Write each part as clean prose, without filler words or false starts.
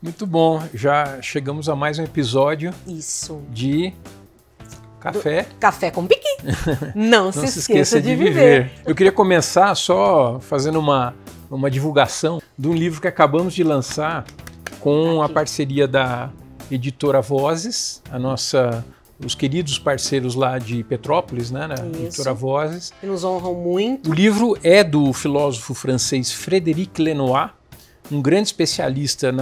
Muito bom, já chegamos a mais um episódio Isso. de Café. Café com Piqui. Não se esqueça de viver. Eu queria começar só fazendo uma divulgação de um livro que acabamos de lançar com a parceria da editora Vozes, os queridos parceiros lá de Petrópolis, né, na editora Vozes. Que nos honram muito. O livro é do filósofo francês Frédéric Lenoir, um grande especialista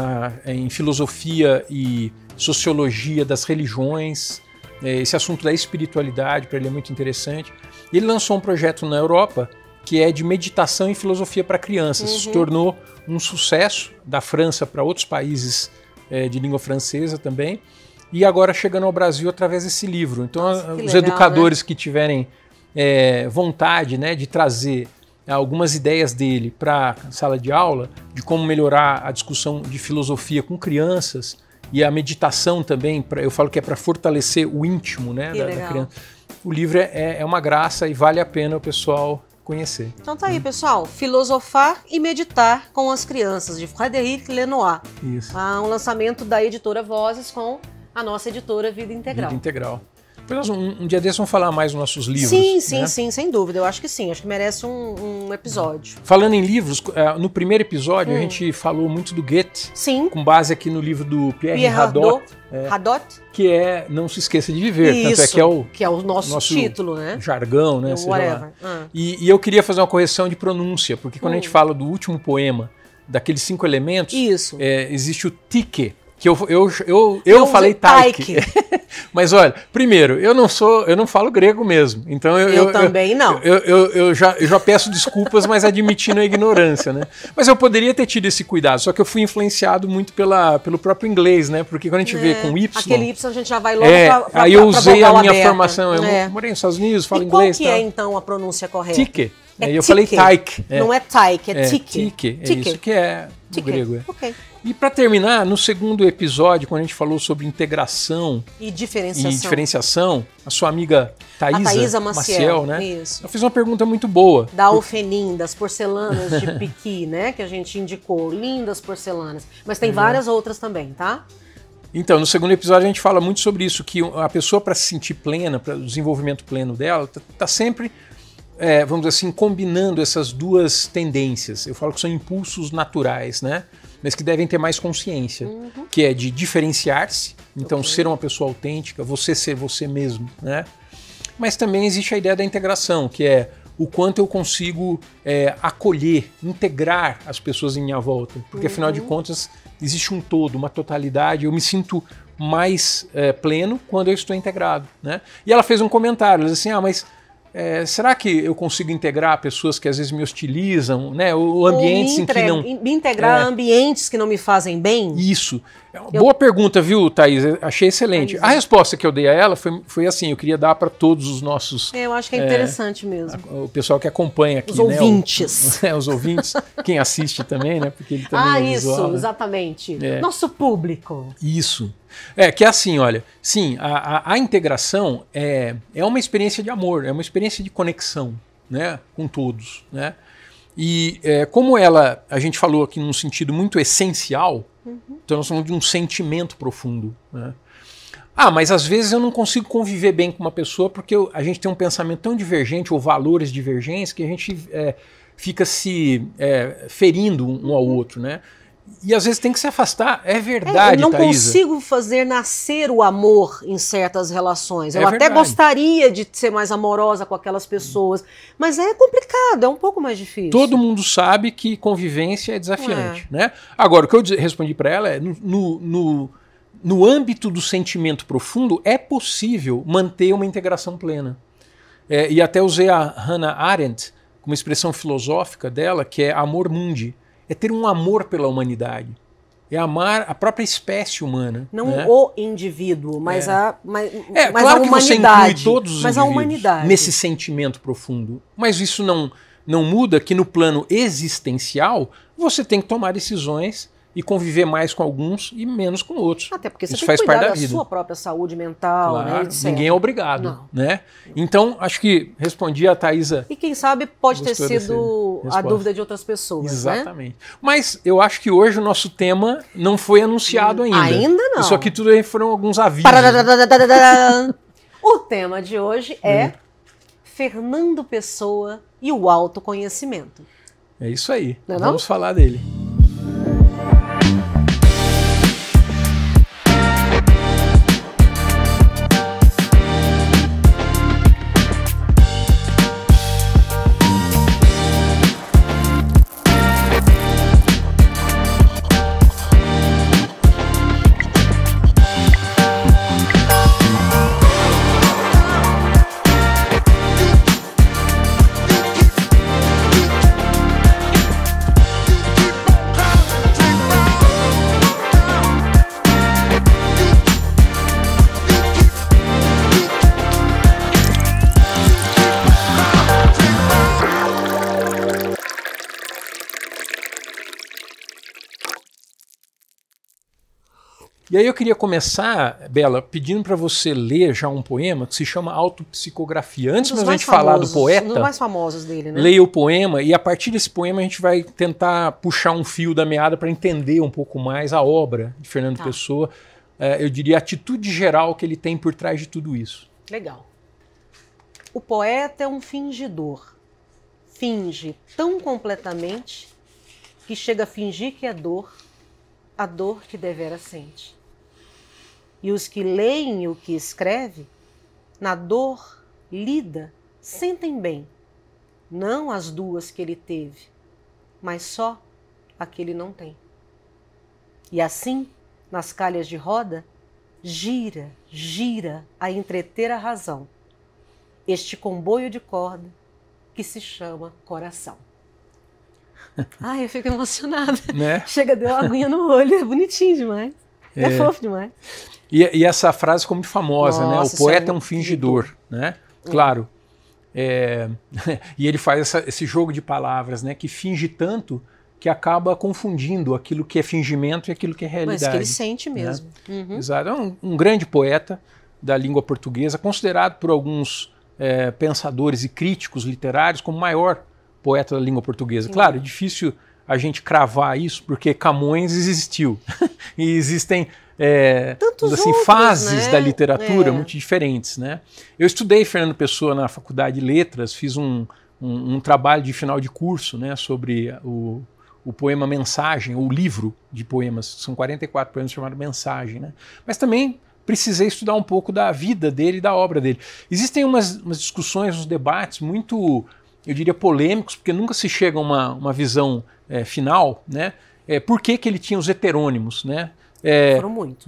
em filosofia e sociologia das religiões. Esse assunto da espiritualidade para ele é muito interessante. Ele lançou um projeto na Europa que é de meditação e filosofia para crianças. Se tornou um sucesso da França para outros países de língua francesa também. E agora chegando ao Brasil através desse livro. Então, os educadores, né, que tiverem vontade, né, de trazer algumas ideias dele para a sala de aula, de como melhorar a discussão de filosofia com crianças e a meditação também, eu falo que é para fortalecer o íntimo, né, da criança. O livro é uma graça e vale a pena o pessoal conhecer. Então tá aí, pessoal. Filosofar e Meditar com as Crianças, de Frédéric Lenoir. Isso. Um lançamento da editora Vozes com a nossa editora Vida Integral. Vida Integral. Depois um dia desses vamos falar mais dos nossos livros. Sim, né? sim, sem dúvida. Eu acho que sim. Acho que merece um episódio. Falando em livros, no primeiro episódio a gente falou muito do Goethe. Sim. Com base aqui no livro do Pierre Hadot. Que é Não Se Esqueça de Viver. Isso, tanto que é o nosso título, né? Jargão, né? Whatever. E eu queria fazer uma correção de pronúncia, porque quando a gente fala do último poema, daqueles 5 elementos, existe o tique. Que eu falei taike. Mas olha, primeiro, eu não falo grego mesmo. Então eu também não. Eu já peço desculpas, mas admitindo a ignorância, né? Mas eu poderia ter tido esse cuidado, só que eu fui influenciado muito pelo próprio inglês, né? Porque quando a gente vê com Y... Aquele Y a gente já vai logo pra aí eu usei a minha aberta. Formação. Eu morei nos Estados Unidos, falo e inglês. Qual que é, então, a pronúncia correta? Tique. Eu falei taike. Não é taike, é tique. Tique, isso que é o grego. Ok. E para terminar, no segundo episódio, quando a gente falou sobre integração e diferenciação, a sua amiga Thaisa Maciel, né? Isso. Ela fez uma pergunta muito boa. Da Alfenim, das porcelanas de Piqui, né? Que a gente indicou, lindas porcelanas. Mas tem várias outras também, tá? Então, no segundo episódio a gente fala muito sobre isso, que a pessoa, para se sentir plena, para o desenvolvimento pleno dela, tá sempre... vamos dizer assim, combinando essas duas tendências. Eu falo que são impulsos naturais, né? Mas que devem ter mais consciência, que é de diferenciar-se, então ser uma pessoa autêntica, você ser você mesmo, né? Mas também existe a ideia da integração, que é o quanto eu consigo acolher, integrar as pessoas em minha volta, porque afinal de contas existe um todo, uma totalidade, eu me sinto mais pleno quando eu estou integrado, né? E ela fez um comentário, ela disse assim, mas... será que eu consigo integrar pessoas que às vezes me hostilizam, né? Ou ambientes em que não... Me integrar a ambientes que não me fazem bem? Isso. É uma boa pergunta, viu, Thaís? Achei excelente. A resposta que eu dei a ela foi assim, eu queria dar para todos os nossos... Eu acho que é interessante mesmo. O pessoal que acompanha aqui, os ouvintes. Os ouvintes, quem assiste também, né? Porque ele também é visual, isso, exatamente. Nosso público. Isso. Que é assim, olha, sim, a integração é uma experiência de amor, é uma experiência de conexão, né, com todos, né? E como a gente falou aqui num sentido muito essencial, então nós falamos de um sentimento profundo, né? Mas às vezes eu não consigo conviver bem com uma pessoa porque a gente tem um pensamento tão divergente ou valores divergentes que a gente fica se ferindo um ao outro, né? E às vezes tem que se afastar, é verdade, eu não Thaisa. consigo fazer nascer o amor em certas relações. Eu até gostaria de ser mais amorosa com aquelas pessoas, mas é complicado, é um pouco mais difícil. Todo mundo sabe que convivência é desafiante, né? Agora, o que eu respondi para ela é, no âmbito do sentimento profundo, é possível manter uma integração plena. E até usei a Hannah Arendt como expressão filosófica dela, que é amor mundi. É ter um amor pela humanidade. É amar a própria espécie humana. Não, né? O indivíduo, mas claro a humanidade. Que você inclui todos os indivíduos a humanidade. Nesse sentimento profundo. Mas isso não muda que no plano existencial você tem que tomar decisões e conviver mais com alguns e menos com outros. Até porque você isso tem faz que cuidar parte da da vida. sua própria saúde mental, claro, né, etc. Ninguém é obrigado, né? Então, acho que respondi a Thaisa. E quem sabe pode ter sido a dúvida de outras pessoas. Exatamente. Né? Mas eu acho que hoje o nosso tema não foi anunciado ainda. Ainda não. Isso aqui tudo aí foram alguns avisos. O tema de hoje é Fernando Pessoa e o autoconhecimento. É isso aí. Não é Vamos falar dele. E aí eu queria começar, Bela, pedindo para você ler já um poema que se chama Autopsicografia. Antes de a gente falar do poeta, um dos mais famosos dele, né? Leia o poema e a partir desse poema a gente vai tentar puxar um fio da meada para entender um pouco mais a obra de Fernando Pessoa. Eu diria a atitude geral que ele tem por trás de tudo isso. Legal. O poeta é um fingidor. Finge tão completamente que chega a fingir que é dor, a dor que devera sente. E os que leem o que escreve, na dor lida, sentem bem, não as duas que ele teve, mas só a que ele não tem. E assim, nas calhas de roda, gira, gira a entreter a razão, este comboio de corda que se chama coração. Ai, eu fico emocionada. Né? Chega, deu uma aguinha no olho, é bonitinho demais. É fofo demais. E essa frase ficou muito famosa, né? O poeta é um fingidor, né? Claro. E ele faz esse jogo de palavras, né? Que finge tanto que acaba confundindo aquilo que é fingimento e aquilo que é realidade. Mas que ele sente mesmo. Né? Exato. É um grande poeta da língua portuguesa, considerado por alguns pensadores e críticos literários como o maior poeta da língua portuguesa. Sim. Claro, é difícil a gente cravar isso, porque Camões existiu. E existem outros, fases, né, da literatura muito diferentes. Né? Eu estudei Fernando Pessoa na Faculdade de Letras, fiz um trabalho de final de curso, né, sobre o poema Mensagem, ou livro de poemas. São 44 poemas chamados Mensagem. Né? Mas também precisei estudar um pouco da vida dele e da obra dele. Existem umas discussões, uns debates muito, eu diria, polêmicos, porque nunca se chega a uma visão final, né? Por que ele tinha os heterônimos, né? Foram muitos.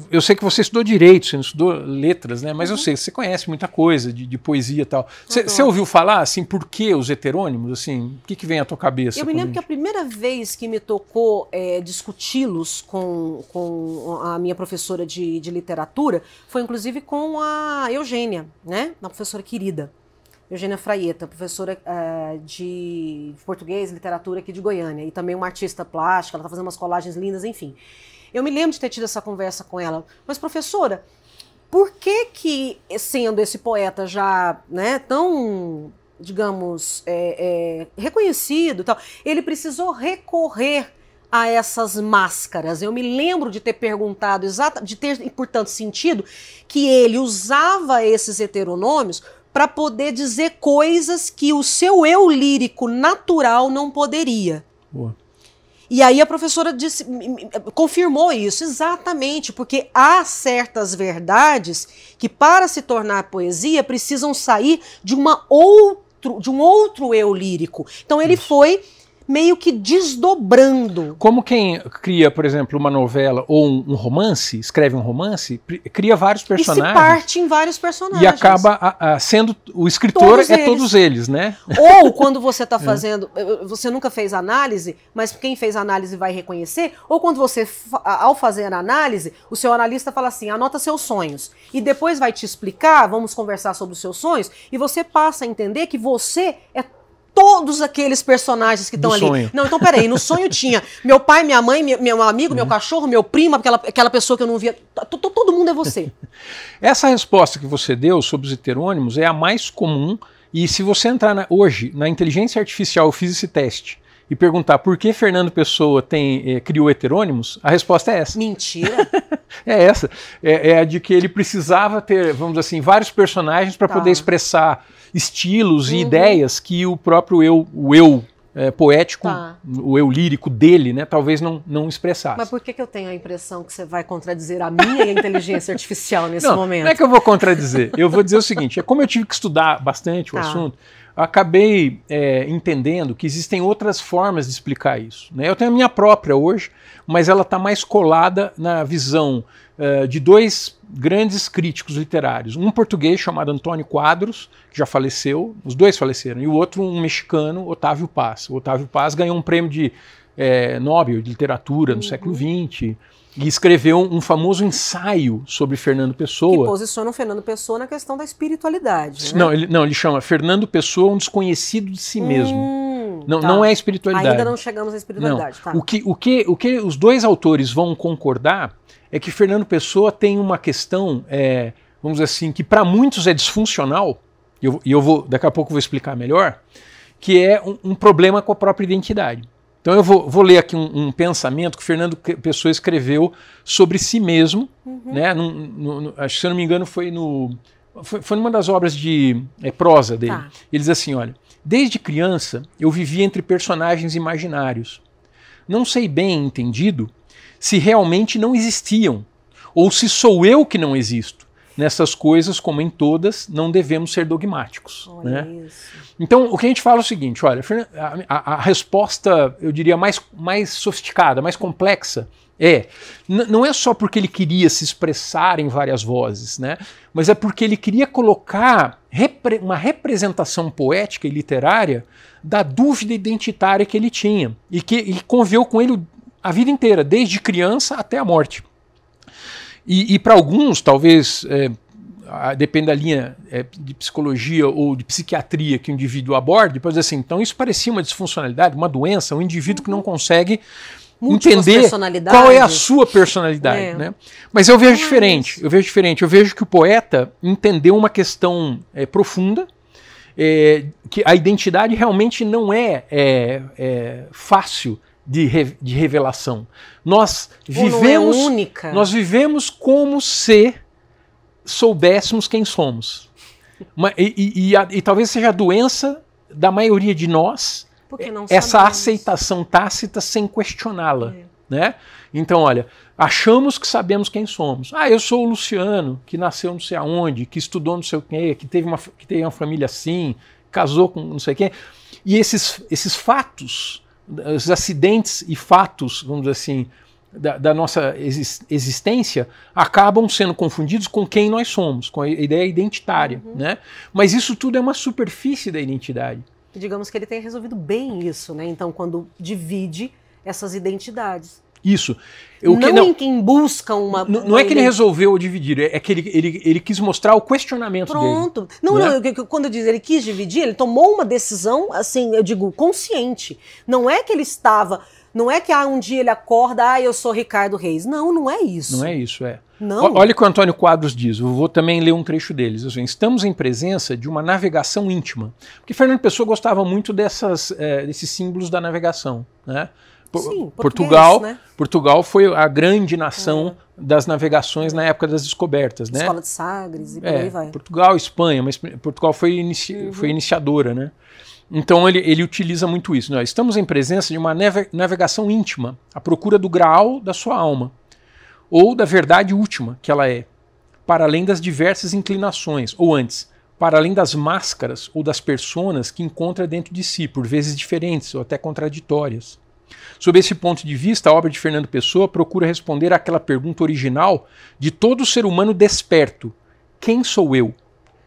Eu sei que você estudou Direito, você não estudou Letras, né? Mas eu sei que você conhece muita coisa de poesia e tal. Você ouviu falar, assim, por que os heterônimos? Assim, o que vem à tua cabeça? Eu me lembro que a primeira vez que me tocou discuti-los com a minha professora de literatura foi, inclusive, com a Eugênia, né? Uma professora querida. Eugênia Fraieta, professora de português e literatura aqui de Goiânia, e também uma artista plástica, ela está fazendo umas colagens lindas, enfim. Eu me lembro de ter tido essa conversa com ela, mas professora, por que sendo esse poeta já, né, tão, digamos, reconhecido e tal, ele precisou recorrer a essas máscaras? Eu me lembro de ter perguntado, de ter, portanto, sentido que ele usava esses heteronômios para poder dizer coisas que o seu eu lírico natural não poderia. Boa. E aí a professora confirmou isso, exatamente, porque há certas verdades que, para se tornar poesia, precisam sair de um outro eu lírico. Então ele foi meio que desdobrando. Como quem cria, por exemplo, uma novela ou um romance, escreve um romance, cria vários personagens. E se parte em vários personagens. E acaba sendo o escritor todos eles, né? Ou quando você está fazendo, você nunca fez análise, mas quem fez análise vai reconhecer, ou quando você, ao fazer a análise, o seu analista fala assim, anota seus sonhos. E depois vai te explicar, vamos conversar sobre os seus sonhos, e você passa a entender que você é todos aqueles personagens que estão ali. Sonho. Não, então peraí, no sonho tinha meu pai, minha mãe, meu amigo, meu cachorro, meu primo, aquela pessoa que eu não via. Todo mundo é você. Essa resposta que você deu sobre os heterônimos é a mais comum E se você entrar hoje na inteligência artificial, eu fiz esse teste, e perguntar por que Fernando Pessoa criou heterônimos, a resposta é essa. Mentira! É essa. É a de que ele precisava ter, vamos dizer assim, vários personagens para poder expressar estilos e ideias que o próprio eu poético, o eu lírico dele, né, talvez não expressasse. Mas por que eu tenho a impressão que você vai contradizer a minha inteligência artificial nesse momento? Não é que eu vou contradizer. Eu vou dizer o seguinte, como eu tive que estudar bastante o assunto, eu acabei entendendo que existem outras formas de explicar isso, né? Eu tenho a minha própria hoje, mas ela está mais colada na visão de dois grandes críticos literários. Um português chamado Antônio Quadros, que já faleceu, os dois faleceram, e o outro um mexicano, Otávio Paz. O Otávio Paz ganhou um prêmio de Nobel de literatura no século XX, e escreveu um famoso ensaio sobre Fernando Pessoa. Que posiciona o Fernando Pessoa na questão da espiritualidade. Né? Ele chama Fernando Pessoa um desconhecido de si mesmo. Não é espiritualidade. Ainda não chegamos à espiritualidade. Tá. O que os dois autores vão concordar é que Fernando Pessoa tem uma questão, vamos dizer assim, que para muitos é disfuncional, e eu vou, daqui a pouco vou explicar melhor, que é um problema com a própria identidade. Então eu vou ler aqui um pensamento que Fernando Pessoa escreveu sobre si mesmo, né? Acho que, se eu não me engano, foi numa das obras de prosa dele. Ele diz assim, olha, desde criança eu vivia entre personagens imaginários. Não sei bem entendido se realmente não existiam, ou se sou eu que não existo. Nessas coisas, como em todas, não devemos ser dogmáticos. Né? Então, o que a gente fala é o seguinte, olha, a resposta, eu diria, mais sofisticada, mais complexa, não é só porque ele queria se expressar em várias vozes, né? Mas é porque ele queria colocar uma representação poética e literária da dúvida identitária que ele tinha, e que conviveu com ele a vida inteira, desde criança até a morte. E para alguns, talvez, depende da linha de psicologia ou de psiquiatria que o indivíduo aborde, pode dizer assim, então isso parecia uma disfuncionalidade, uma doença, um indivíduo que não consegue entender qual é a sua personalidade. Né? Mas eu vejo diferente, eu vejo que o poeta entendeu uma questão profunda, que a identidade realmente não é fácil de revelação. Nós vivemos como se soubéssemos quem somos. E talvez seja a doença da maioria de nós, essa aceitação tácita sem questioná-la. Né? Então, olha, achamos que sabemos quem somos. Eu sou o Luciano, que nasceu não sei aonde, que estudou não sei o quê, que teve uma família assim, casou com não sei quem. E esses fatos, os acidentes e fatos, vamos dizer assim, da nossa existência, acabam sendo confundidos com quem nós somos, com a ideia identitária. Né? Mas isso tudo é uma superfície da identidade. Digamos que ele tenha resolvido bem isso, né? Então, quando divide essas identidades. Isso. Em quem busca uma... Não é que ele resolveu dividir, é que ele quis mostrar o questionamento dele. Pronto. Quando eu digo ele quis dividir, ele tomou uma decisão, assim, eu digo, consciente. Não é que ele estava... Não é que um dia ele acorda, eu sou Ricardo Reis. Não é isso. Não é isso, Não. Olha o que o Antônio Quadros diz, eu vou também ler um trecho deles. Assim, estamos em presença de uma navegação íntima. Porque Fernando Pessoa gostava muito desses símbolos da navegação. Né? Sim, Portugal foi a grande nação das navegações na época das descobertas. Né? Escola de Sagres e por aí vai. Portugal, Espanha, mas Portugal foi iniciadora, né? Então ele utiliza muito isso. Nós estamos em presença de uma navegação íntima, à procura do graal da sua alma, ou da verdade última que ela é, para além das diversas inclinações, ou antes, para além das máscaras ou das personas que encontra dentro de si, por vezes diferentes ou até contraditórias. Sob esse ponto de vista, a obra de Fernando Pessoa procura responder àquela pergunta original de todo ser humano desperto: quem sou eu?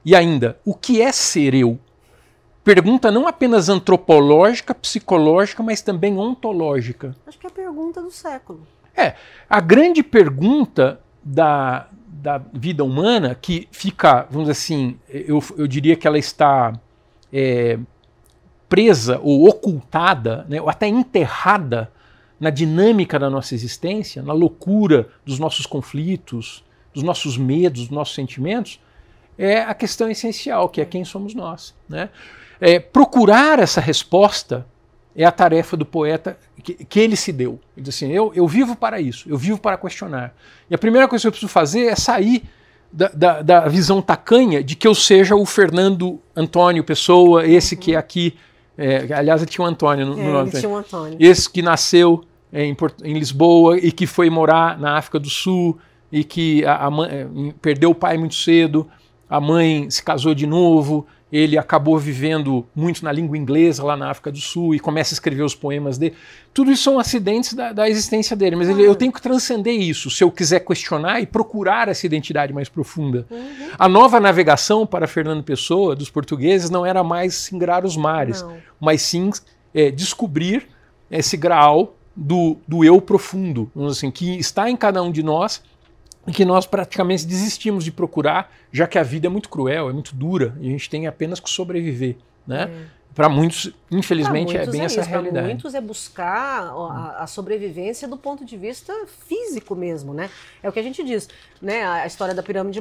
E ainda, o que é ser eu? Pergunta não apenas antropológica, psicológica, mas também ontológica. Acho que é a pergunta do século. A grande pergunta da vida humana, que fica, vamos dizer assim, eu diria que ela está presa ou ocultada, né, ou até enterrada na dinâmica da nossa existência, na loucura dos nossos conflitos, dos nossos medos, dos nossos sentimentos, é a questão essencial, que é quem somos nós, né? Procurar essa resposta é a tarefa do poeta que ele se deu. Ele diz assim, eu vivo para isso, eu vivo para questionar. E a primeira coisa que eu preciso fazer é sair da visão tacanha de que eu seja o Fernando Antônio Pessoa, esse que é aqui, aliás, ele tinha um Antônio no nome. Ele tinha um Antônio. Esse que nasceu em Lisboa e que foi morar na África do Sul e que a mãe, perdeu o pai muito cedo, a mãe se casou de novo, ele acabou vivendo muito na língua inglesa lá na África do Sul e começa a escrever os poemas dele. Tudo isso são acidentes da existência dele, mas eu tenho que transcender isso se eu quiser questionar e procurar essa identidade mais profunda. A nova navegação para Fernando Pessoa, dos portugueses, não era mais singrar os mares, mas sim descobrir esse graal do eu profundo, assim, que está em cada um de nós e que nós praticamente desistimos de procurar, já que a vida é muito cruel, é muito dura, e a gente tem apenas que sobreviver, né? Para muitos, infelizmente, é bem essa realidade. Para muitos é buscar a sobrevivência do ponto de vista físico mesmo, né? É o que a gente diz, né? A história da pirâmide de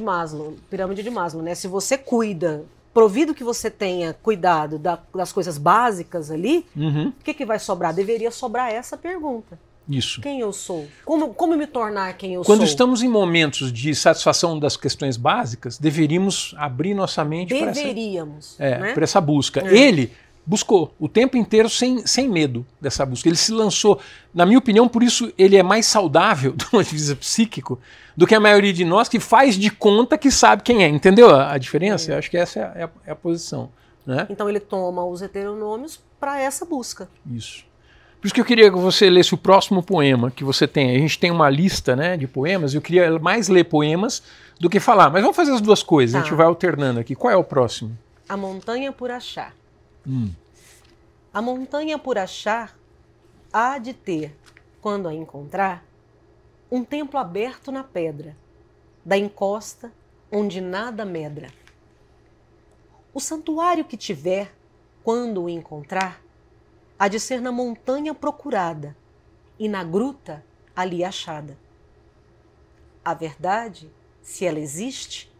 Maslow, né? Se você cuida, provido que você tenha cuidado das coisas básicas ali, o que vai sobrar? Deveria sobrar essa pergunta. Isso. Quem eu sou? Como me tornar quem eu sou? Quando estamos em momentos de satisfação das questões básicas, deveríamos abrir nossa mente para essa busca. Ele buscou o tempo inteiro sem medo dessa busca. Ele se lançou, na minha opinião, por isso ele é mais saudável do ponto de vista psíquico do que a maioria de nós que faz de conta que sabe quem é. Entendeu a diferença? Eu acho que essa é a posição. Né? Então ele toma os heteronômios para essa busca. Isso. Por isso que eu queria que você lesse o próximo poema que você tem. A gente tem uma lista, né, de poemas, e eu queria mais ler poemas do que falar. Mas vamos fazer as duas coisas, a gente vai alternando aqui. Qual é o próximo? A Montanha por Achar. A montanha por achar há de ter, quando a encontrar, um templo aberto na pedra, da encosta onde nada medra. O santuário que tiver, quando o encontrar, há de ser na montanha procurada e na gruta ali achada. A verdade, se ela existe,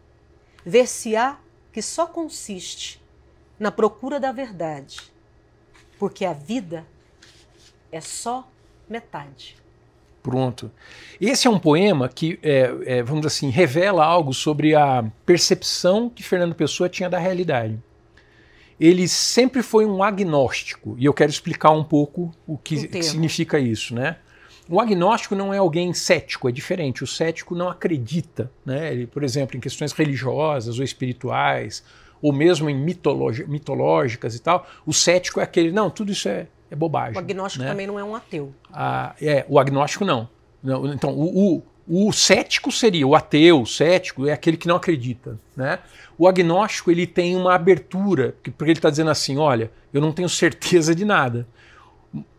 ver-se-á que só consiste na procura da verdade, porque a vida é só metade. Pronto. Esse é um poema que, vamos dizer assim, revela algo sobre a percepção que Fernando Pessoa tinha da realidade. Ele sempre foi um agnóstico, e eu quero explicar um pouco o que significa isso, né? O agnóstico não é alguém cético, é diferente. O cético não acredita, né? Ele, por exemplo, em questões religiosas ou espirituais, ou mesmo em mitológicas e tal, o cético é aquele, não, tudo isso é bobagem. O agnóstico, né? Também não é um ateu. O agnóstico não. Então, o cético seria, o ateu, o cético, é aquele que não acredita, né? O agnóstico, ele tem uma abertura, porque ele está dizendo assim, olha, eu não tenho certeza de nada.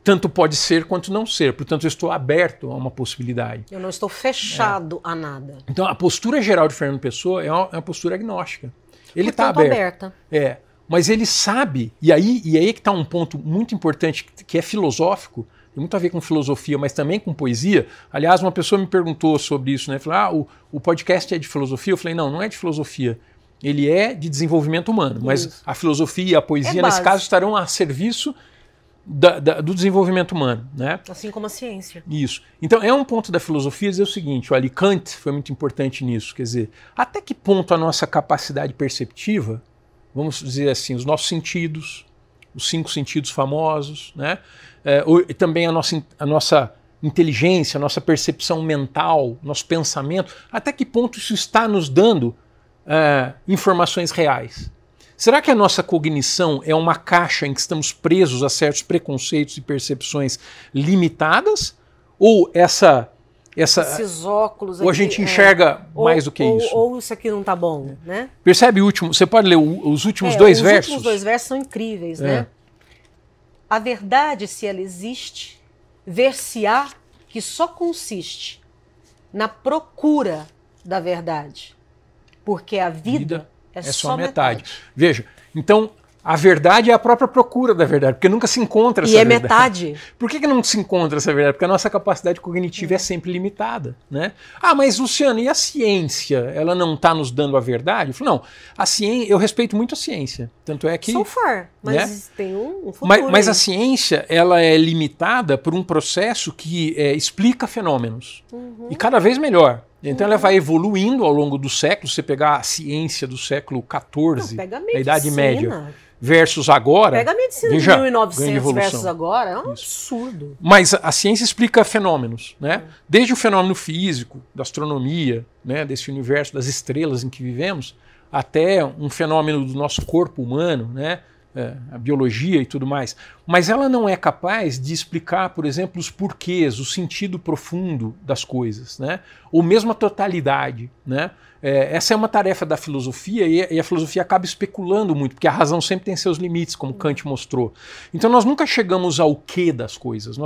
Tanto pode ser quanto não ser, portanto eu estou aberto a uma possibilidade. Eu não estou fechado a nada. Então a postura geral de Fernando Pessoa é uma postura agnóstica. Ele está aberto. Mas ele sabe, e aí que está um ponto muito importante, que é filosófico, tem muito a ver com filosofia, mas também com poesia. Aliás, uma pessoa me perguntou sobre isso, né? Falou, o podcast é de filosofia? Eu falei, não é de filosofia. Ele é de desenvolvimento humano, mas a filosofia e a poesia, nesse caso, estarão a serviço do desenvolvimento humano, né? Assim como a ciência. Isso. Então, é um ponto da filosofia dizer o seguinte, olha, Kant foi muito importante nisso, quer dizer, até que ponto a nossa capacidade perceptiva, vamos dizer assim, os nossos sentidos, os 5 sentidos famosos, né? E também a nossa inteligência, a nossa percepção mental, nosso pensamento, até que ponto isso está nos dando informações reais? Será que a nossa cognição é uma caixa em que estamos presos a certos preconceitos e percepções limitadas? Ou esses óculos ou a gente enxerga mais do que isso? Ou isso aqui não está bom, né? Percebe o último? Você pode ler os últimos dois versos? Os últimos 2 versos são incríveis, né? A verdade, se ela existe, ver-se-á que só consiste na procura da verdade, porque a vida é só metade. Veja, então A verdade é a própria procura da verdade, porque nunca se encontra essa verdade. E é metade. Por que não se encontra essa verdade? Porque a nossa capacidade cognitiva é sempre limitada, né? Ah, mas Luciano, e a ciência? Ela não está nos dando a verdade? Eu falo, não, a ciência, eu respeito muito a ciência. Tanto é que... So far, mas né? tem um futuro mas a ciência, ela é limitada por um processo que explica fenômenos. E cada vez melhor. Então ela vai evoluindo ao longo dos séculos. Você pegar a ciência do século XIV, da Idade Média, versus agora... Pega a medicina de 1900 versus agora, é um absurdo. Mas a ciência explica fenômenos, né? Desde o fenômeno físico, da astronomia, né? Desse universo das estrelas em que vivemos, até um fenômeno do nosso corpo humano, né? A biologia e tudo mais. Mas ela não é capaz de explicar, por exemplo, os porquês, o sentido profundo das coisas, né? Ou mesmo a totalidade, né? Essa é uma tarefa da filosofia e a filosofia acaba especulando muito, porque a razão sempre tem seus limites, como Kant mostrou. Então nós nunca chegamos ao quê das coisas,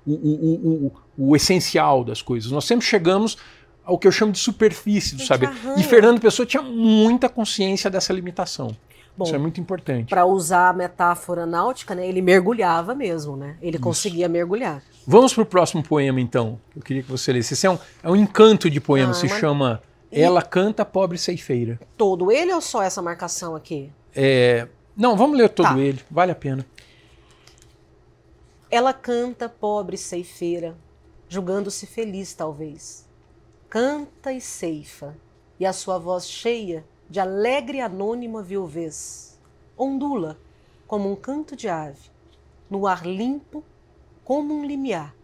o essencial das coisas. Nós sempre chegamos ao que eu chamo de superfície do saber. E Fernando Pessoa tinha muita consciência dessa limitação. Bom, isso é muito importante. Para usar a metáfora náutica, né, ele mergulhava mesmo, né? Ele conseguia mergulhar. Vamos para o próximo poema, então. Eu queria que você lesse. Esse é um encanto de poema, se chama Ela Canta, Pobre Ceifeira. Todo ele ou só essa marcação aqui? Não, vamos ler todo ele, vale a pena. Ela canta, pobre ceifeira, julgando-se feliz talvez. Canta e ceifa, e a sua voz cheia de alegre e anônima viuvez ondula como um canto de ave, no ar limpo como um limiar.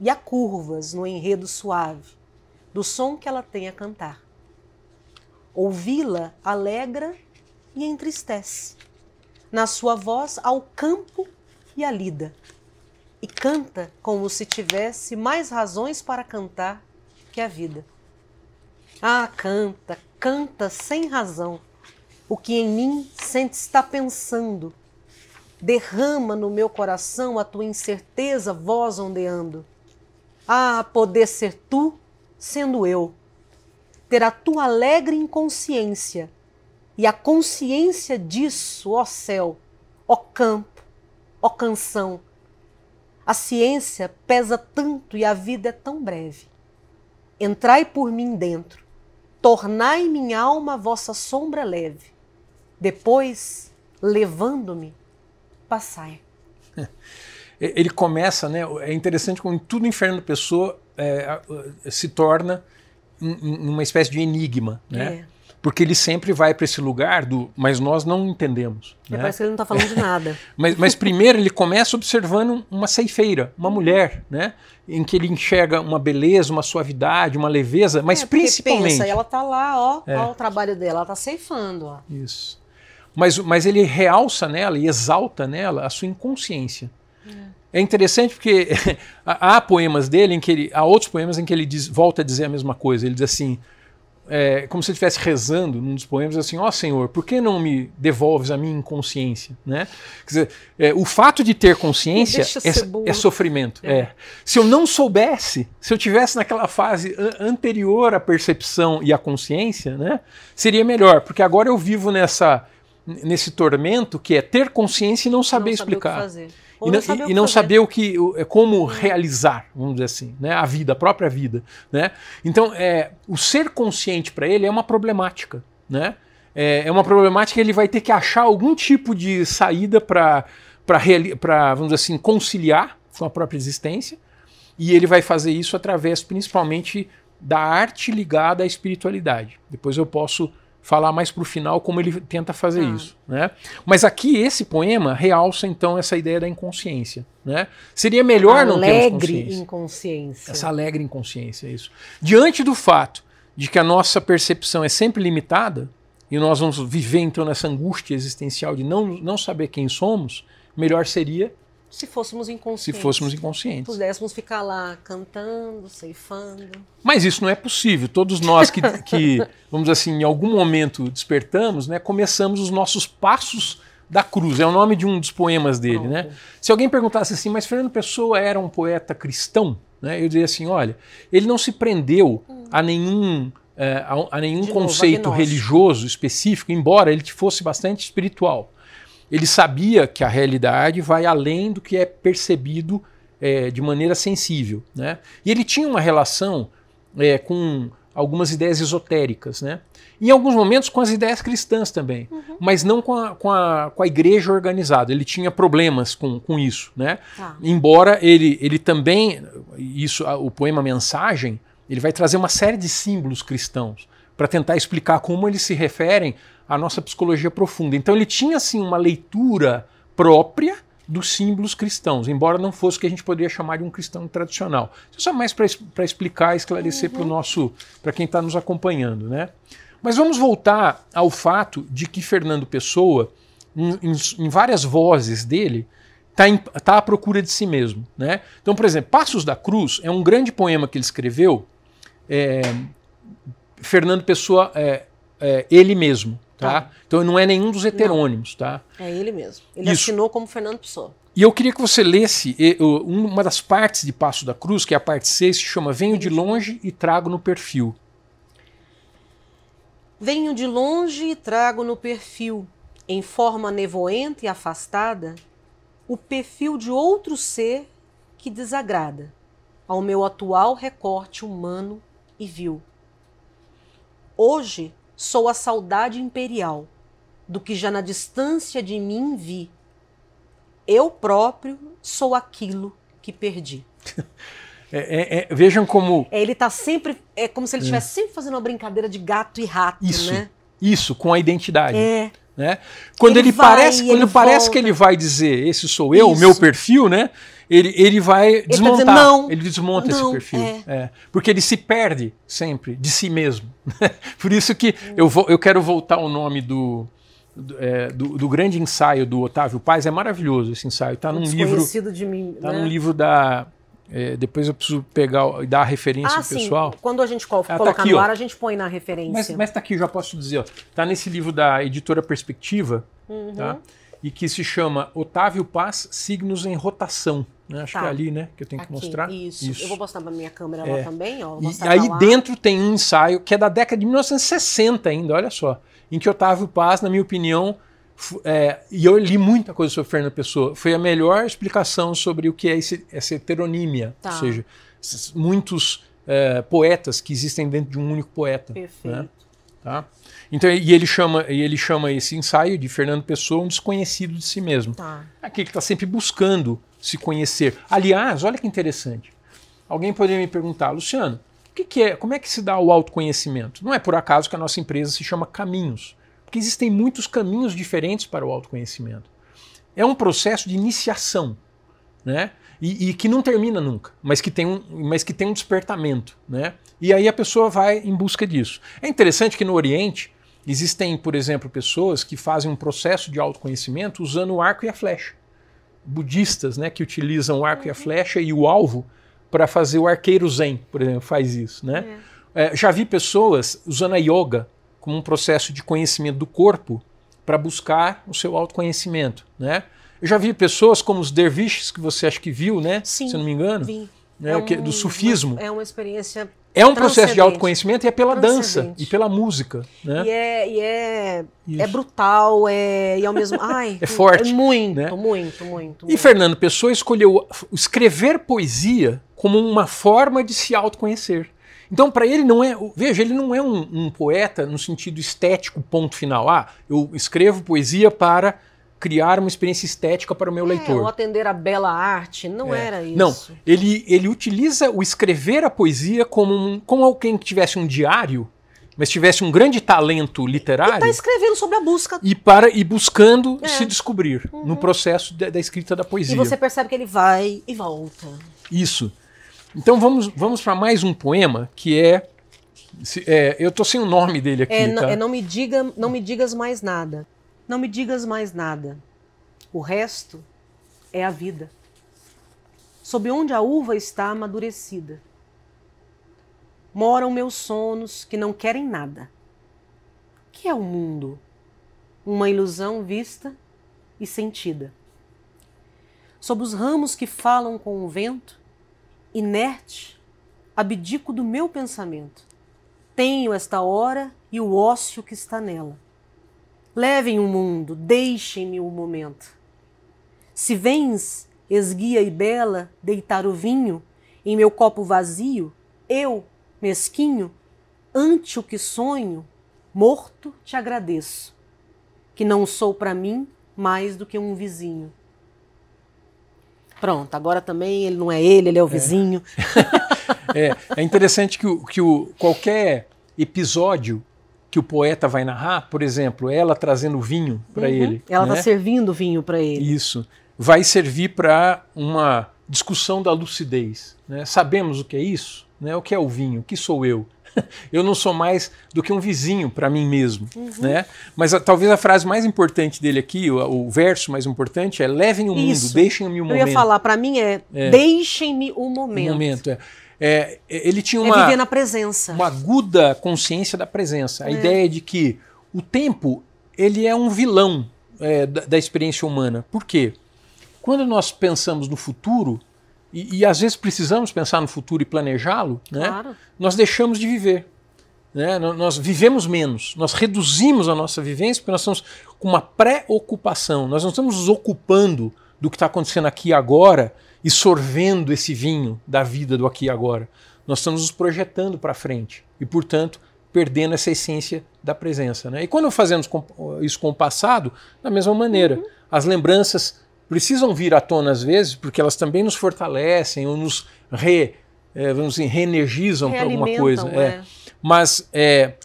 E há curvas no enredo suave do som que ela tem a cantar. Ouvi-la alegra e entristece. Na sua voz ao campo e a lida, e canta como se tivesse mais razões para cantar que a vida. Ah, canta, canta sem razão, o que em mim sente está pensando. Derrama no meu coração a tua incerteza voz ondeando. Ah, poder ser tu, sendo eu, ter a tua alegre inconsciência, e a consciência disso, ó céu, ó campo, ó canção. A ciência pesa tanto e a vida é tão breve. Entrai por mim dentro, tornai minha alma vossa sombra leve. Depois, levando-me, passai. Ele começa, né? É interessante como tudo em Fernando Pessoa se torna uma espécie de enigma, né? Porque ele sempre vai para esse lugar do mas nós não entendemos. Né? Parece que ele não está falando de nada. mas primeiro ele começa observando uma ceifeira, uma mulher, né? Em que ele enxerga uma beleza, uma suavidade, uma leveza, mas principalmente... Pensa, ela está lá, ó o trabalho dela, ela está ceifando. Ó. Isso. Mas ele realça nela e exalta nela a sua inconsciência. É interessante porque há poemas dele, há outros poemas em que ele volta a dizer a mesma coisa. Ele diz assim, como se ele estivesse rezando num dos poemas, assim, ó Senhor, por que não me devolves a minha inconsciência? Né? Quer dizer, o fato de ter consciência é sofrimento. Se eu não soubesse, se eu tivesse naquela fase anterior à percepção e à consciência, né, seria melhor, porque agora eu vivo nesse tormento que é ter consciência e não saber explicar. E não saber como realizar, vamos dizer assim, né, a vida, a própria vida. Né? Então, o ser consciente para ele é uma problemática. Né? É uma problemática que ele vai ter que achar algum tipo de saída para, vamos dizer assim, conciliar com a própria existência. E ele vai fazer isso através, principalmente, da arte ligada à espiritualidade. Depois eu posso falar mais para o final como ele tenta fazer isso. Né? Mas aqui esse poema realça então essa ideia da inconsciência. Né? Seria melhor não termos consciência. Essa alegre inconsciência, isso. Diante do fato de que a nossa percepção é sempre limitada, e nós vamos viver então nessa angústia existencial de não saber quem somos, melhor seria se fôssemos inconscientes. Pudéssemos ficar lá cantando, ceifando. Mas isso não é possível. Todos nós que vamos dizer assim, em algum momento despertamos, né, começamos os nossos passos da cruz. É o nome de um dos poemas dele. Né? Se alguém perguntasse assim, mas Fernando Pessoa era um poeta cristão? Né, eu diria assim, olha, ele não se prendeu a nenhum conceito religioso específico, embora ele fosse bastante espiritual. Ele sabia que a realidade vai além do que é percebido de maneira sensível, né? E ele tinha uma relação com algumas ideias esotéricas, né? Em alguns momentos com as ideias cristãs também, mas não com a igreja organizada. Ele tinha problemas com isso, né? Embora ele também, o poema Mensagem, ele vai trazer uma série de símbolos cristãos para tentar explicar como eles se referem à nossa psicologia profunda. Então ele tinha assim uma leitura própria dos símbolos cristãos, embora não fosse o que a gente poderia chamar de um cristão tradicional. Isso é só mais para explicar e esclarecer para quem está nos acompanhando, né? Mas vamos voltar ao fato de que Fernando Pessoa, em várias vozes dele, está à procura de si mesmo, né? Então, por exemplo, Passos da Cruz é um grande poema que ele escreveu, Fernando Pessoa ele mesmo. Tá? Então não é nenhum dos heterônimos. Tá? É ele mesmo. Ele assinou como Fernando Pessoa. E eu queria que você lesse uma das partes de Passos da Cruz, que é a parte 6, se chama Venho de longe e trago no perfil. Venho de longe e trago no perfil, em forma nevoenta e afastada, o perfil de outro ser que desagrada ao meu atual recorte humano e vil. Hoje sou a saudade imperial do que já na distância de mim vi. Eu próprio sou aquilo que perdi. Vejam como... ele está sempre... É como se ele estivesse sempre fazendo uma brincadeira de gato e rato, né? Isso, com a identidade. Né? Quando parece que ele vai dizer esse sou eu, o meu perfil, né? Ele vai desmontar, ele desmonta esse perfil. Porque ele se perde sempre de si mesmo. Por isso que eu quero voltar ao nome do grande ensaio do Otávio Paz. É maravilhoso esse ensaio. Está num livro. De mim, está num livro da. Depois eu preciso pegar e dar a referência pessoal. Sim. Quando a gente colocar aqui, no ar, a gente põe na referência. Mas está aqui, já posso dizer. Está nesse livro da editora Perspectiva, tá? E que se chama Otávio Paz, Signos em Rotação. Né? Acho que é ali, né, que eu tenho que mostrar. Isso. Eu vou mostrar para minha câmera lá também. Ó, e aí dentro tem um ensaio que é da década de 1960 ainda, olha só. Em que Otávio Paz, na minha opinião, e eu li muita coisa sobre Fernando Pessoa, foi a melhor explicação sobre o que é essa heteronímia. Ou seja, muitos poetas que existem dentro de um único poeta. Perfeito. Né? Tá? Então, e ele chama esse ensaio de Fernando Pessoa um desconhecido de si mesmo. Aquele que está sempre buscando se conhecer. Aliás, olha que interessante. Alguém poderia me perguntar, Luciano, como é que se dá o autoconhecimento? Não é por acaso que a nossa empresa se chama Caminhos, porque existem muitos caminhos diferentes para o autoconhecimento. É um processo de iniciação, né? E que não termina nunca, mas que tem um despertamento, né? E aí a pessoa vai em busca disso. É interessante que no Oriente existem, por exemplo, pessoas que fazem um processo de autoconhecimento usando o arco e a flecha. Budistas, né, que utilizam o arco e a flecha e o alvo para fazer o arqueiro zen, por exemplo, faz isso. Né? Já vi pessoas usando a yoga como um processo de conhecimento do corpo para buscar o seu autoconhecimento. Né? Eu já vi pessoas como os derviches, que você acho que viu, né? Sim, se eu não me engano, vi. Né? Do sufismo. É uma experiência. É um processo de autoconhecimento e é pela dança e pela música. Né? E é brutal, e ao mesmo é forte. Muito, né? muito. E Fernando Pessoa escolheu escrever poesia como uma forma de se autoconhecer. Então, para ele não é... Veja, ele não é um poeta no sentido estético, ponto final. Eu escrevo poesia para criar uma experiência estética para o meu leitor. Ou atender a bela arte, não era isso. Não, ele utiliza o escrever a poesia como alguém que tivesse um diário, mas tivesse um grande talento literário. E está escrevendo sobre a busca. E buscando se descobrir no processo da escrita da poesia. E você percebe que ele vai e volta. Isso. Então vamos para mais um poema que eu estou sem o nome dele aqui. Não me digas mais nada. Não me digas mais nada. O resto é a vida. Sob onde a uva está amadurecida. Moram meus sonos que não querem nada. Que é o mundo? Uma ilusão vista e sentida. Sob os ramos que falam com o vento, inerte, abdico do meu pensamento. Tenho esta hora e o ócio que está nela. Levem o mundo, deixem-me um momento. Se vens, esguia e bela, deitar o vinho em meu copo vazio, eu, mesquinho, ante o que sonho, morto te agradeço, que não sou para mim mais do que um vizinho. Pronto, agora também ele não é ele é o vizinho. É interessante que qualquer episódio que o poeta vai narrar, por exemplo, ela trazendo vinho para ele. Ela está servindo vinho para ele. Isso. Vai servir para uma discussão da lucidez. Né? Sabemos o que é isso? Né? O que é o vinho? O que sou eu? Eu não sou mais do que um vizinho para mim mesmo. Né? Mas talvez a frase mais importante dele aqui, o verso mais importante é: levem o mundo, deixem-me o momento. Eu ia falar, para mim deixem-me o momento. O momento, ele tinha viver na presença. Uma aguda consciência da presença. A ideia de que o tempo ele é um vilão da experiência humana. Por quê? Quando nós pensamos no futuro, e às vezes precisamos pensar no futuro e planejá-lo, né? Claro. Nós deixamos de viver. Né? Nós vivemos menos, nós reduzimos a nossa vivência porque nós estamos com uma preocupação, nós não estamos nos ocupando do que está acontecendo aqui e agora e sorvendo esse vinho da vida do aqui e agora. Nós estamos nos projetando para frente e, portanto, perdendo essa essência da presença. Né? E quando fazemos isso com o passado, da mesma maneira, as lembranças precisam vir à tona às vezes, porque elas também nos fortalecem ou nos reenergizam para alguma coisa. Mas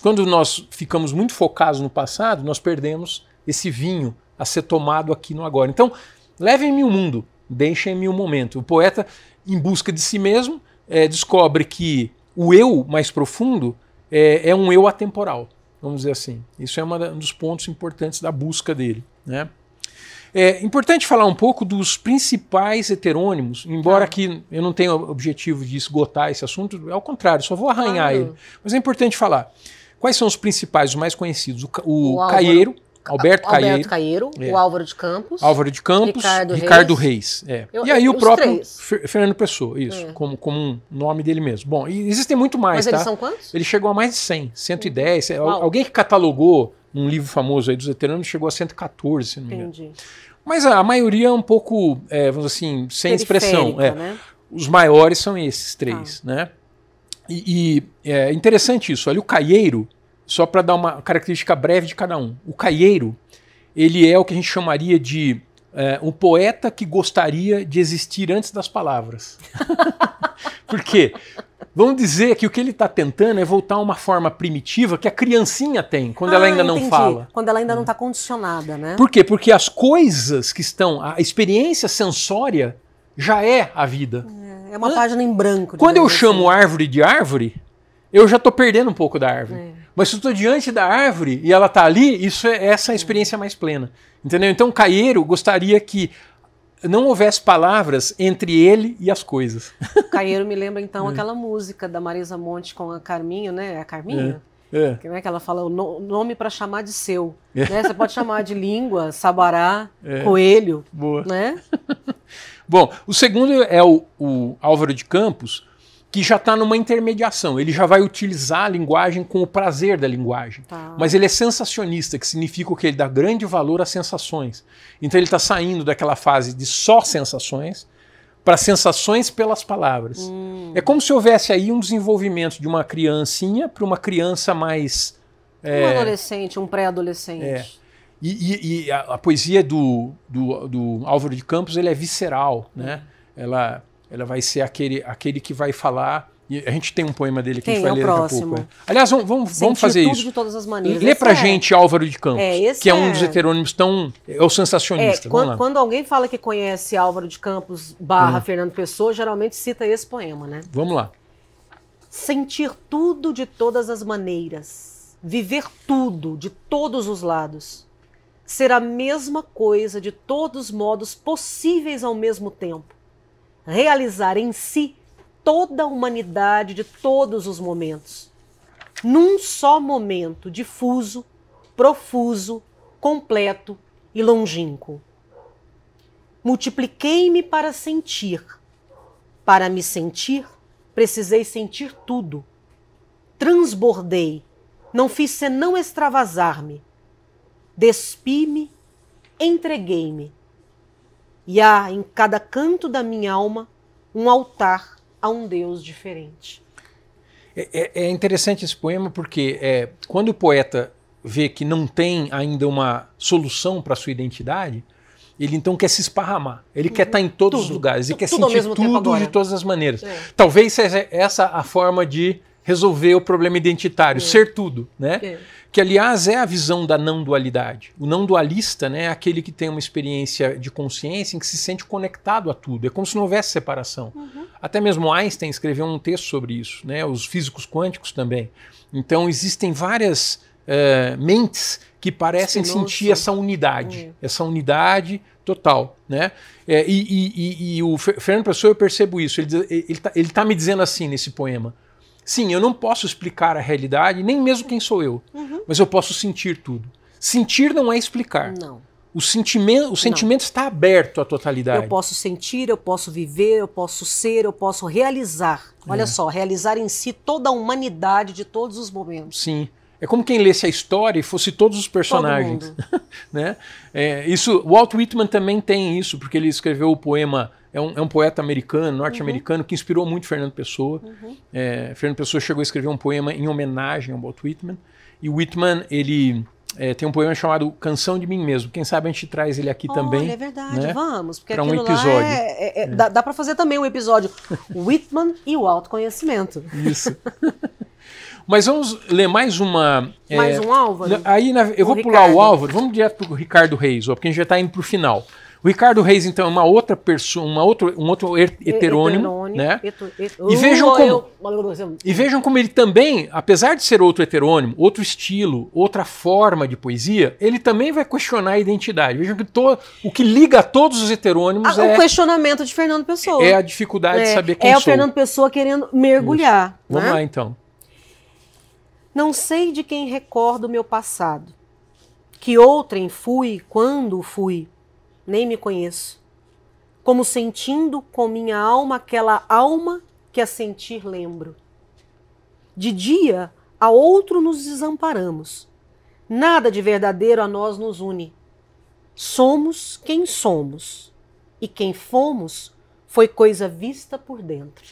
quando nós ficamos muito focados no passado, nós perdemos esse vinho a ser tomado aqui no agora. Então, levem-me o mundo, deixem-me o momento. O poeta, em busca de si mesmo, descobre que o eu mais profundo é um eu atemporal, vamos dizer assim. Isso é um dos pontos importantes da busca dele. Né? É importante falar um pouco dos principais heterônimos, embora que eu não tenha o objetivo de esgotar esse assunto, ao contrário, só vou arranhar ele. Mas é importante falar. Quais são os principais, os mais conhecidos? O Caeiro, Alberto Caeiro, o Álvaro de Campos, Ricardo Reis. E aí o próprio Fernando Pessoa, isso, como um nome dele mesmo. Bom, e existem muito mais. Mas eles são quantos? Ele chegou a mais de 100, 110. Alguém que catalogou num livro famoso aí dos heterônimos chegou a 114, se não me engano. Entendi. Mas a maioria é um pouco, vamos assim, sem expressão. Né? Os maiores são esses três. Né? E é interessante isso. Olha, o Caeiro, só para dar uma característica breve de cada um. O Caeiro, ele é o que a gente chamaria de um poeta que gostaria de existir antes das palavras. Por quê? Vamos dizer que o que ele está tentando é voltar a uma forma primitiva que a criancinha tem, quando ela ainda não fala. Quando ela ainda não está condicionada, né? Por quê? Porque as coisas que estão, a experiência sensória já é a vida. É uma página em branco. Quando eu chamo árvore de árvore, eu já estou perdendo um pouco da árvore. Mas se eu estou diante da árvore e ela está ali, essa é a experiência mais plena. Entendeu? Então o Caeiro gostaria que não houvesse palavras entre ele e as coisas. Caeiro me lembra, então, aquela música da Marisa Monte com a Carminho, né? É a Carminho? Que ela fala o nome para chamar de seu. Né? Você pode chamar de língua, sabará, coelho. Boa. Né? Bom, o segundo é o Álvaro de Campos, que já está numa intermediação. Ele já vai utilizar a linguagem com o prazer da linguagem. Tá. Mas ele é sensacionista, que significa que ele dá grande valor às sensações. Então ele está saindo daquela fase de só sensações para sensações pelas palavras. É como se houvesse aí um desenvolvimento de uma criancinha para uma criança mais... um adolescente, um pré-adolescente. E a poesia do Álvaro de Campos ele é visceral, né? Ela vai ser aquele que vai falar. E a gente tem um poema dele que a gente vai ler daqui a pouco. Aliás, vamos fazer tudo isso. De todas as maneiras. Lê pra gente Álvaro de Campos, que é um dos heterônimos é o sensacionista. Quando alguém fala que conhece Álvaro de Campos / Fernando Pessoa, geralmente cita esse poema, né? Vamos lá. Sentir tudo de todas as maneiras, viver tudo de todos os lados, ser a mesma coisa de todos os modos possíveis ao mesmo tempo, realizar em si toda a humanidade de todos os momentos, num só momento difuso, profuso, completo e longínquo. Multipliquei-me para sentir. Para me sentir, precisei sentir tudo. Transbordei, não fiz senão extravasar-me. despi-me, entreguei-me. E há em cada canto da minha alma um altar a um Deus diferente. É interessante esse poema porque quando o poeta vê que não tem ainda uma solução para a sua identidade, ele então quer se esparramar, ele quer estar em todos os lugares, ele quer sentir tudo de todas as maneiras. Talvez seja essa a forma de resolver o problema identitário, ser tudo, né? Que, aliás, é a visão da não-dualidade. O não-dualista, né, é aquele que tem uma experiência de consciência em que se sente conectado a tudo. É como se não houvesse separação. Até mesmo Einstein escreveu um texto sobre isso, né? Os físicos quânticos também. Então, existem várias mentes que parecem sentir essa unidade total, né? E o Fernando Pessoa, eu percebo isso. Ele tá me dizendo assim nesse poema: sim, eu não posso explicar a realidade, nem mesmo quem sou eu, mas eu posso sentir tudo. Sentir não é explicar. Não. O sentimento está aberto à totalidade. Eu posso sentir, eu posso viver, eu posso ser, eu posso realizar. Olha só, realizar em si toda a humanidade de todos os momentos. Sim. É como quem lesse a história e fosse todos os personagens. Né? O Walt Whitman também tem isso, porque ele escreveu o poema. É um poeta americano, norte-americano, que inspirou muito Fernando Pessoa. Fernando Pessoa chegou a escrever um poema em homenagem ao Walt Whitman. E o Whitman, ele tem um poema chamado Canção de Mim Mesmo. Quem sabe a gente traz ele aqui também. É verdade, né? Vamos. Porque para um episódio. Dá para fazer também um episódio Whitman e o autoconhecimento. Isso. Mas vamos ler mais uma... Mais um Álvaro? Aí eu vou pular o Álvaro, vamos direto para o Ricardo Reis, porque a gente já está indo para o final. O Ricardo Reis, então, é uma outra pessoa, um outro heterônimo, né? E vejam como ele também, apesar de ser outro heterônimo, outro estilo, outra forma de poesia, ele também vai questionar a identidade. Vejam que o que liga a todos os heterônimos o questionamento de Fernando Pessoa. É a dificuldade de saber quem sou. É o Fernando Pessoa querendo mergulhar. Isso. Vamos lá, então. Não sei de quem recordo o meu passado, que outrem fui quando fui, nem me conheço, como sentindo com minha alma aquela alma que a sentir lembro. De dia a outro nos desamparamos, nada de verdadeiro a nós nos une. Somos quem somos, e quem fomos foi coisa vista por dentro.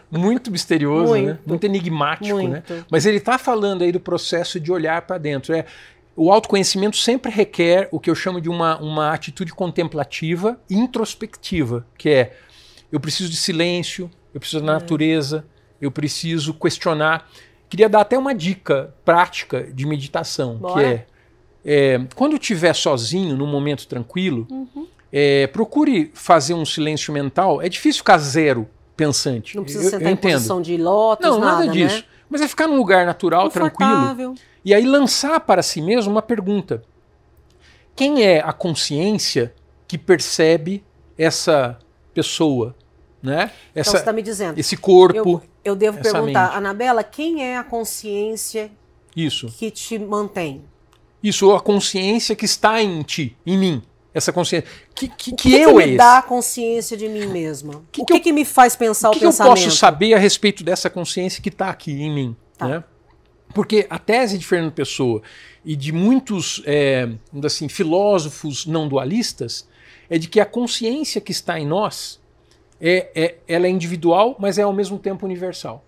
Muito misterioso, né? Muito enigmático, né? Mas ele está falando aí do processo de olhar para dentro. O autoconhecimento sempre requer o que eu chamo de uma atitude contemplativa e introspectiva, que é: eu preciso de silêncio, eu preciso da natureza, eu preciso questionar. Queria dar até uma dica prática de meditação, que quando estiver sozinho, num momento tranquilo, procure fazer um silêncio mental. É difícil ficar zero pensante. Não precisa sentar em posição de lótus, não, nada disso. Né? Mas é ficar num lugar natural, tranquilo. E aí lançar para si mesmo uma pergunta: quem é a consciência que percebe essa pessoa? Né? Então você está me dizendo. Esse corpo. Eu devo perguntar, mente. Anabela, quem é a consciência que te mantém? Isso, a consciência que está em ti, em mim. Essa consciência. Que me dá a consciência de mim mesma? O que me faz pensar o pensamento? O que eu posso saber a respeito dessa consciência que está aqui em mim? Né? Porque a tese de Fernando Pessoa e de muitos assim, filósofos não dualistas é de que a consciência que está em nós ela é individual, mas é ao mesmo tempo universal.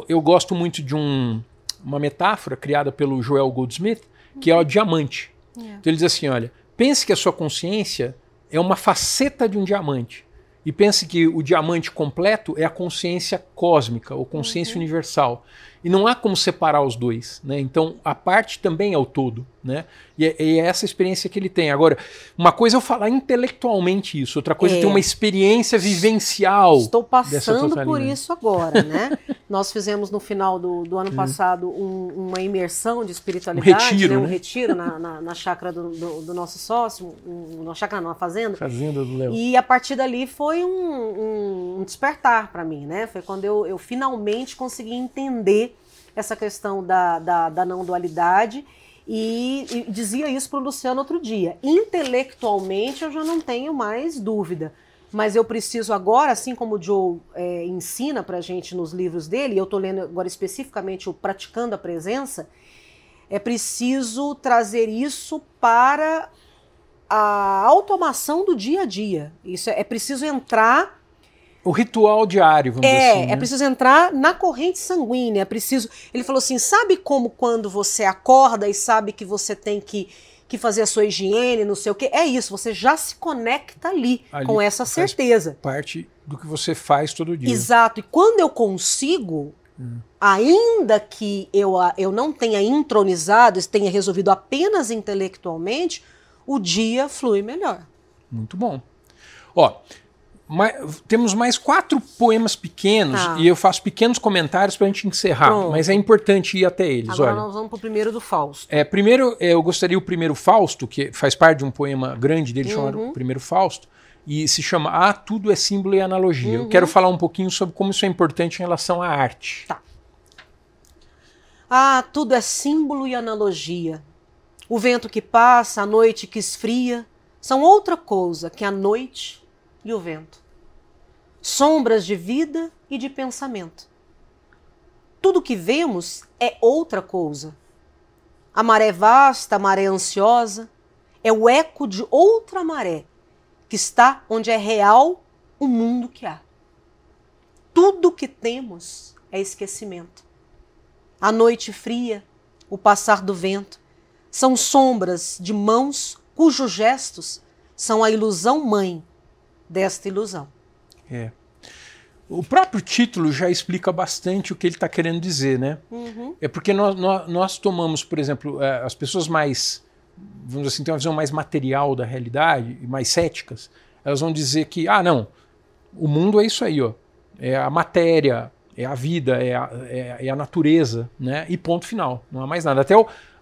Eu gosto muito de uma metáfora criada pelo Joel Goldsmith, que é o diamante. Então ele diz assim, olha, pense que a sua consciência é uma faceta de um diamante. E pense que o diamante completo é a consciência cósmica, ou consciência universal. E não há como separar os dois, né? Então, a parte também é o todo, né? E é essa experiência que ele tem. Agora, uma coisa é eu falar intelectualmente isso, outra coisa é ter uma experiência vivencial. Estou passando por isso agora, né? Nós fizemos no final do ano passado uma imersão de espiritualidade, um retiro na chácara do nosso sócio, na chácara não, na fazenda. Fazenda do Léo. E a partir dali foi um despertar para mim, né? Foi quando eu finalmente consegui entender essa questão da não dualidade e dizia isso para o Luciano outro dia. Intelectualmente eu já não tenho mais dúvida, mas eu preciso agora, assim como o Joe ensina para a gente nos livros dele, e eu estou lendo agora especificamente o Praticando a Presença, É preciso trazer isso para a automação do dia a dia. Isso é preciso entrar... O ritual diário, vamos dizer assim. É preciso entrar na corrente sanguínea. É preciso... Ele falou assim, sabe como quando você acorda e sabe que você tem que fazer a sua higiene, não sei o quê? É isso, você já se conecta ali com essa certeza. Parte do que você faz todo dia. Exato. E quando eu consigo... Ainda que eu não tenha intronizado, tenha resolvido apenas intelectualmente, o dia flui melhor. Muito bom. Ó, temos mais 4 poemas pequenos e eu faço pequenos comentários para a gente encerrar, mas é importante ir até eles. Agora olha. Nós vamos para o primeiro do Fausto. Primeiro, eu gostaria o primeiro Fausto, que faz parte de um poema grande dele chamado O Primeiro Fausto, e se chama Tudo é Símbolo e Analogia. Eu quero falar um pouquinho sobre como isso é importante em relação à arte. Tá. Tudo é símbolo e analogia. O vento que passa, a noite que esfria, são outra coisa que a noite e o vento. Sombras de vida e de pensamento. Tudo que vemos é outra coisa. A maré vasta, a maré ansiosa, é o eco de outra maré, que está onde é real o mundo que há. Tudo que temos é esquecimento. A noite fria, o passar do vento, são sombras de mãos cujos gestos são a ilusão mãe desta ilusão. O próprio título já explica bastante o que ele está querendo dizer, né? É porque nós tomamos, por exemplo, as pessoas mais, vamos dizer assim, têm uma visão mais material da realidade e mais céticas, elas vão dizer que, não, o mundo é isso aí, ó, é a matéria, é a vida, é a natureza, né? E ponto final, não há mais nada.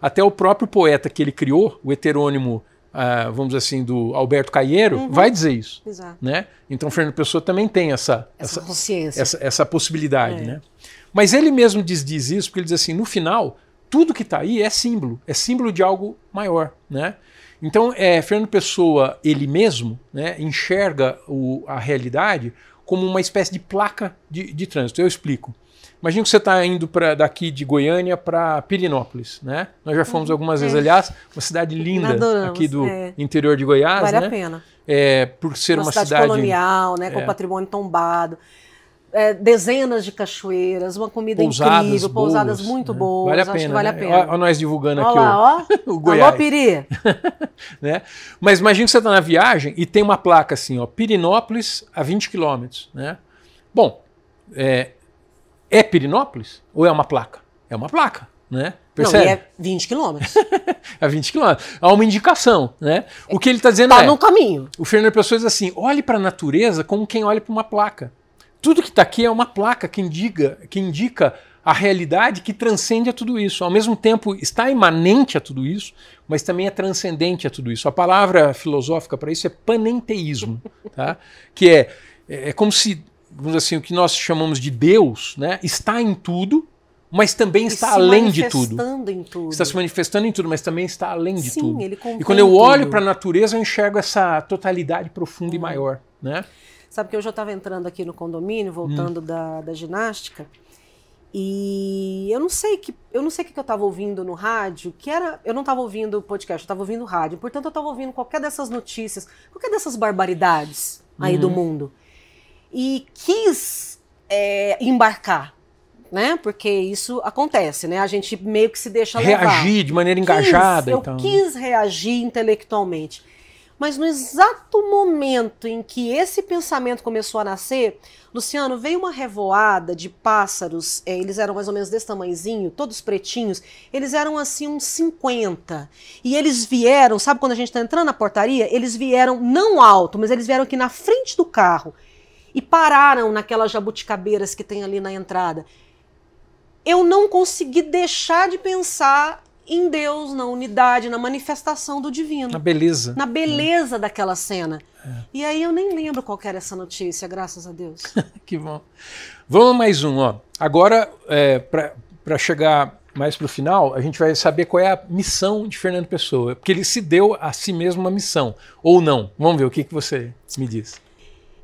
Até o próprio poeta que ele criou, o heterônimo, vamos dizer assim, do Alberto Caeiro, vai dizer isso. Exato. Né? Então Fernando Pessoa também tem essa consciência, essa possibilidade. Né? Mas ele mesmo diz isso, porque ele diz assim, no final, tudo que está aí é símbolo de algo maior. Né? Então Fernando Pessoa, ele mesmo, né, enxerga a realidade como uma espécie de placa de trânsito. Eu explico. Imagina que você está indo daqui de Goiânia para Pirenópolis, né? Nós já fomos algumas vezes, aliás, uma cidade linda. Adoramos, aqui do interior de Goiás. Vale né? a pena. Por ser uma cidade colonial, né, com patrimônio tombado. Dezenas de cachoeiras, uma comida incrível, pousadas muito boas. Vale a pena. Acho que vale a pena. Olha nós divulgando aqui o Goiás. Alô, Piri! Né? Mas imagina que você está na viagem e tem uma placa assim, ó, Pirenópolis a 20 quilômetros. Né? Bom, é Pirenópolis ou é uma placa? É uma placa, né? Percebe? Não, e é 20 quilômetros. A 20 quilômetros. Há uma indicação, né? O que ele está dizendo no caminho. O Fernando Pessoa diz assim, olhe para a natureza como quem olha para uma placa. Tudo que está aqui é uma placa que indica a realidade que transcende a tudo isso. Ao mesmo tempo está imanente a tudo isso, mas também é transcendente a tudo isso. A palavra filosófica para isso é panenteísmo, tá? Que é como se, vamos dizer assim, o que nós chamamos de Deus, né, está em tudo, mas também está além de tudo. Está se manifestando em tudo, mas também está além de tudo. Ele contém e quando eu olho para a natureza, eu enxergo essa totalidade profunda e maior, né? Sabe que hoje eu estava entrando aqui no condomínio, voltando da ginástica, e eu não sei o que eu estava ouvindo no rádio, eu não estava ouvindo podcast, eu estava ouvindo rádio, portanto eu estava ouvindo qualquer dessas notícias, qualquer dessas barbaridades aí do mundo. E quis embarcar, né? Porque isso acontece, né? A gente meio que se deixa levar. Reagir de maneira engajada. Eu quis reagir intelectualmente. Mas no exato momento em que esse pensamento começou a nascer, Luciano, veio uma revoada de pássaros, eles eram mais ou menos desse tamanhozinho, todos pretinhos, eles eram assim uns 50. E eles vieram, sabe quando a gente está entrando na portaria? Eles vieram não alto, mas eles vieram aqui na frente do carro e pararam naquelas jabuticabeiras que tem ali na entrada. Eu não consegui deixar de pensar em Deus, na unidade, na manifestação do divino. Na beleza. Na beleza daquela cena. E aí eu nem lembro qual que era essa notícia, graças a Deus. Que bom. Vamos mais um, ó. Agora, para chegar mais para o final, a gente vai saber qual é a missão de Fernando Pessoa, porque ele se deu a si mesmo uma missão, ou não. Vamos ver o que você me diz.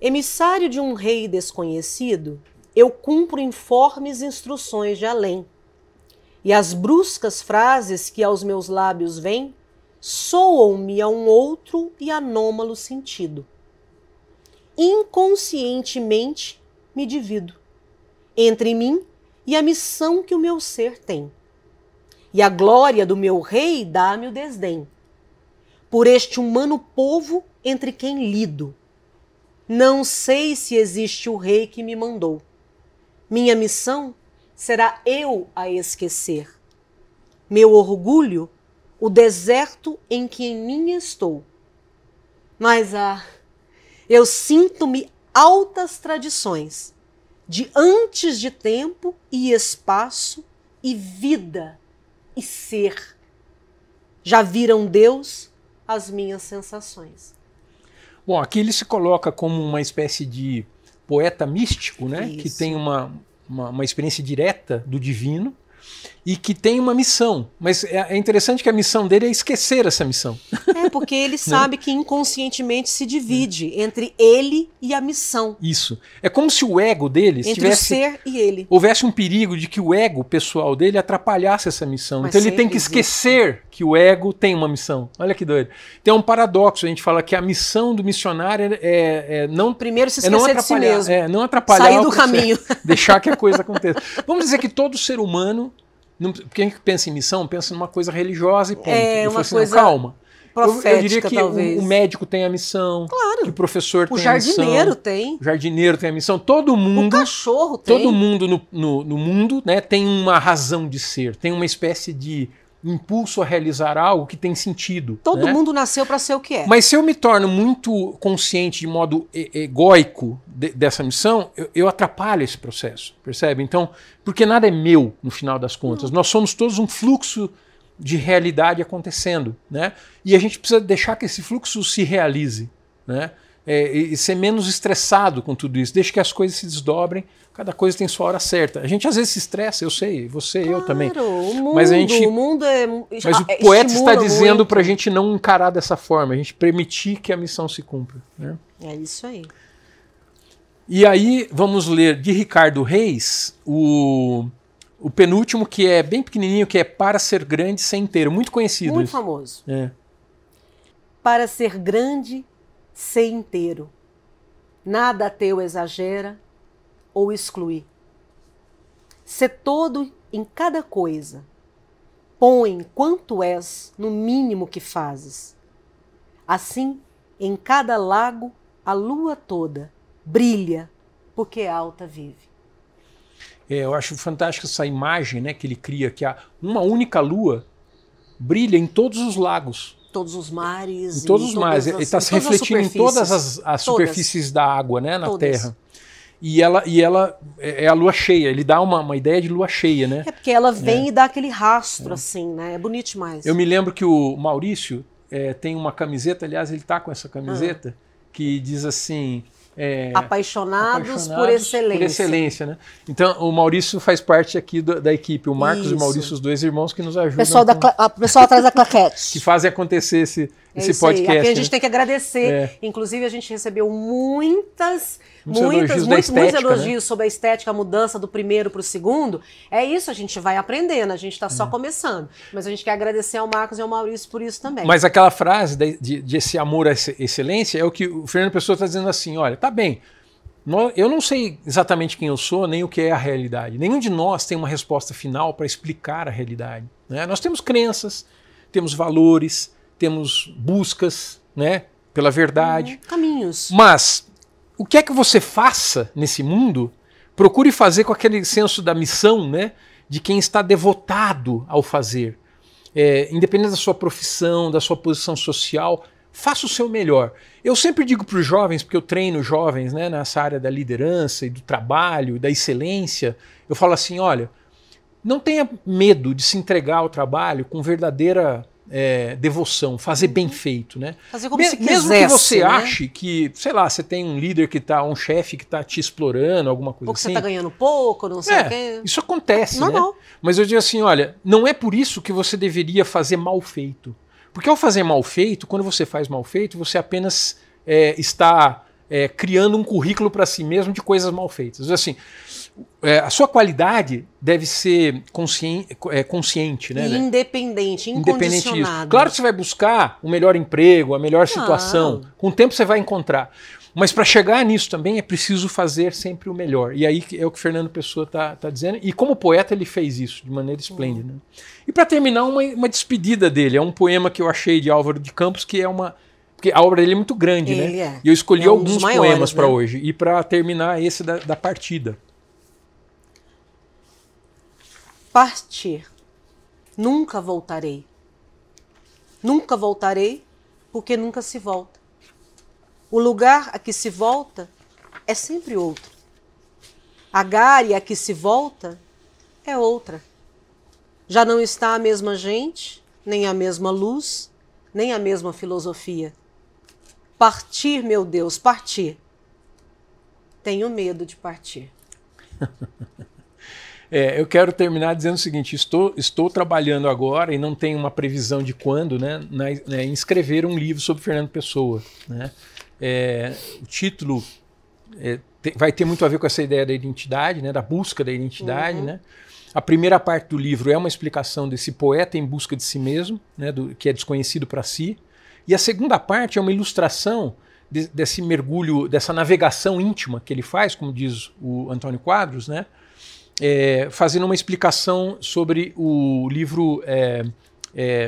Emissário de um rei desconhecido, eu cumpro informes instruções de além. e as bruscas frases que aos meus lábios vêm soam-me a um outro e anômalo sentido. Inconscientemente me divido entre mim e a missão que o meu ser tem. E a glória do meu rei dá-me o desdém por este humano povo entre quem lido. Não sei se existe o rei que me mandou. Minha missão será eu a esquecer. Meu orgulho, o deserto em que em mim estou. Mas, eu sinto-me altas tradições, de antes de tempo e espaço e vida e ser. Já viram Deus as minhas sensações. Bom, aqui ele se coloca como uma espécie de poeta místico, né? Isso. Que tem uma experiência direta do divino e que tem uma missão. Mas é interessante que a missão dele é esquecer essa missão. Porque ele sabe que inconscientemente se divide entre ele e a missão. Isso. É como se o ego dele Entre o ser e ele. Houvesse um perigo de que o ego pessoal dele atrapalhasse essa missão. Mas então ele tem que sempre esquecer que o ego tem uma missão. Olha que doido. Tem um paradoxo. A gente fala que a missão do missionário é não... Primeiro se esquecer de si mesmo. Não atrapalhar. Sair do caminho. Deixar que a coisa aconteça. Vamos dizer que todo ser humano... Porque a gente pensa em missão, pensa numa coisa religiosa e ponto. Uma assim, coisa calma. profética, eu diria que talvez. o médico tem a missão, Claro. que o professor tem a missão. O jardineiro tem. O jardineiro tem a missão. Todo mundo... O cachorro tem. Todo mundo no mundo, né, tem uma razão de ser, tem uma espécie de impulso a realizar algo que tem sentido. Todo né? mundo nasceu para ser o que é. Mas se eu me torno muito consciente de modo egóico dessa missão, eu atrapalho esse processo, percebe? Então, porque nada é meu, no final das contas. Nós somos todos um fluxo de realidade acontecendo, né? E a gente precisa deixar que esse fluxo se realize, né? E ser menos estressado com tudo isso. Deixa que as coisas se desdobrem, cada coisa tem sua hora certa. A gente às vezes se estressa, eu sei, você, eu também. Mas o mundo é... Mas o poeta está dizendo para a gente não encarar dessa forma, a gente permitir que a missão se cumpra. Né? É isso aí. E aí vamos ler de Ricardo Reis o penúltimo, que é bem pequenininho, que é Para Ser Grande Ser Inteiro, muito conhecido. Muito isso. famoso. É. Para ser grande, ser inteiro. Nada teu exagera ou exclui. Ser todo em cada coisa. Põe quanto és no mínimo que fazes. Assim, em cada lago, a lua toda brilha, porque alta vive. Eu acho fantástica essa imagem, né, que ele cria, que uma única lua brilha em todos os lagos. Todos os mares. Em todos os mares. Ele está se refletindo em todas as superfícies da água, né, na todas. Terra. E ela é a lua cheia, ele dá uma ideia de lua cheia, né? É porque ela vem e dá aquele rastro, assim, né? É bonito demais. Eu me lembro que o Maurício tem uma camiseta, aliás, ele está com essa camiseta, que diz assim... Apaixonados por excelência. Por excelência, né? Então, o Maurício faz parte aqui da equipe, o Marcos e o Maurício, os dois irmãos que nos ajudam. O pessoal atrás da claquete. Que fazem acontecer esse podcast. Aqui a gente tem que agradecer. Inclusive, a gente recebeu muitos elogios sobre a estética, a mudança do primeiro para o segundo. É isso, a gente vai aprendendo, a gente está só começando. Mas a gente quer agradecer ao Marcos e ao Maurício por isso também. Mas aquela frase de esse amor à excelência é o que o Fernando Pessoa está dizendo assim, olha, tá bem, eu não sei exatamente quem eu sou, nem o que é a realidade. Nenhum de nós tem uma resposta final para explicar a realidade. Né? Nós temos crenças, temos valores, temos buscas, né, pela verdade. Caminhos. Mas o que é que você faça nesse mundo, procure fazer com aquele senso da missão, né, de quem está devotado ao fazer. Independente da sua profissão, da sua posição social, faça o seu melhor. Eu sempre digo para os jovens, porque eu treino jovens, né, nessa área da liderança e do trabalho, da excelência, eu falo assim, olha, não tenha medo de se entregar ao trabalho com verdadeira devoção, fazer bem feito, né? Fazer como se quisesse, mesmo que você né? ache que, sei lá, você tem um líder que tá, um chefe que está te explorando, alguma coisa ou que assim. você está ganhando pouco, não sei o quê. Isso acontece, normal, né? Mas eu digo assim, olha, não é por isso que você deveria fazer mal feito. Porque ao fazer mal feito, quando você faz mal feito, você apenas está criando um currículo para si mesmo de coisas mal feitas. Assim, a sua qualidade deve ser consciente, né? E independente, incondicionado. Claro que você vai buscar o melhor emprego, a melhor situação. Com o tempo você vai encontrar. Mas para chegar nisso também é preciso fazer sempre o melhor. E aí é o que Fernando Pessoa está dizendo. E como poeta ele fez isso de maneira esplêndida. E para terminar, uma despedida dele. É um poema que eu achei de Álvaro de Campos, que é uma... Porque a obra dele é muito grande, né? E eu escolhi alguns poemas para hoje. E para terminar, esse da partida. Partir. Nunca voltarei. Nunca voltarei, porque nunca se volta. O lugar a que se volta é sempre outro. A gária a que se volta é outra. Já não está a mesma gente, nem a mesma luz, nem a mesma filosofia. Partir, meu Deus, partir. Tenho medo de partir. Eu quero terminar dizendo o seguinte, estou trabalhando agora e não tenho uma previsão de quando, né, em escrever um livro sobre Fernando Pessoa, né? O título vai ter muito a ver com essa ideia da identidade, né, da busca da identidade, né? A primeira parte do livro é uma explicação desse poeta em busca de si mesmo, né, que é desconhecido para si, e a segunda parte é uma ilustração desse mergulho, dessa navegação íntima que ele faz, como diz o Antônio Quadros, né, fazendo uma explicação sobre o livro